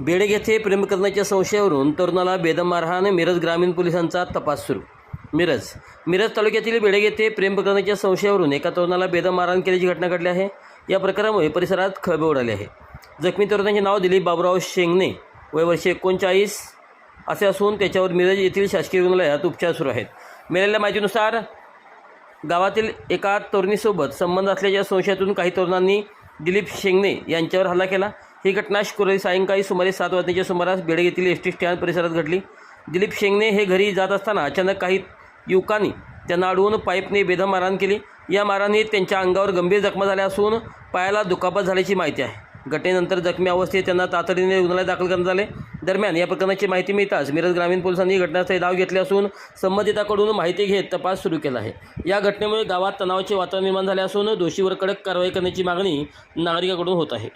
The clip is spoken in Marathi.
बेडग येथे प्रेम करण्याच्या संशयावरून तरुणाला बेदम मारहाण. मिरज ग्रामीण पोलिसांचा तपास सुरू. मिरज तालुक्यातील बेडग येथे प्रेम प्रकरणाच्या संशयावरून एका तरुणाला बेदम मारहाण केल्याची घटना घडली आहे. या प्रकारामुळे परिसरात खळबळ उडाली आहे. जखमी तरुणाचे नाव दिलीप बाबूराव शेंगणे, वय वर्ष 39 असे असून त्याच्यावर मिरज येथील शासकीय रुग्णालयात उपचार सुरू आहेत. मिळालेल्या माहितीनुसार गावातील एका तरुणीसोबत संबंध असल्याच्या संशयातून काही तरुणांनी दिलीप शेंगणे यांच्यावर हल्ला केला. ही घटना शुक्रवारी सायंकाळी सुमारे 7 वाजण्याच्या सुमारास बेडग येथील एसटी स्टँड परिसरात घडली. दिलीप शेंगणे हे घरी जात असताना अचानक काही युवकांनी त्यांना अडवून पाईपने बेदम मारहाण केली. या मारहाणीत त्यांच्या अंगावर गंभीर जखमा झाल्या असून पायाला दुखापत झाल्याची माहिती आहे. घटनेनंतर जखमी अवस्थेत त्यांना तातडीने रुग्णालयात दाखल करण्यात आले. दरम्यान या प्रकरणाची माहिती मिळताच मिरज ग्रामीण पोलिसांनी घटनास्थळी धाव घेतली असून संबंधिताकडून माहिती घेत तपास सुरू केला आहे. या घटनेमुळे गावात तणावाचे वातावरण निर्माण झाले असून दोषीवर कडक कारवाई करण्याची मागणी नागरिकांकडून होत आहे.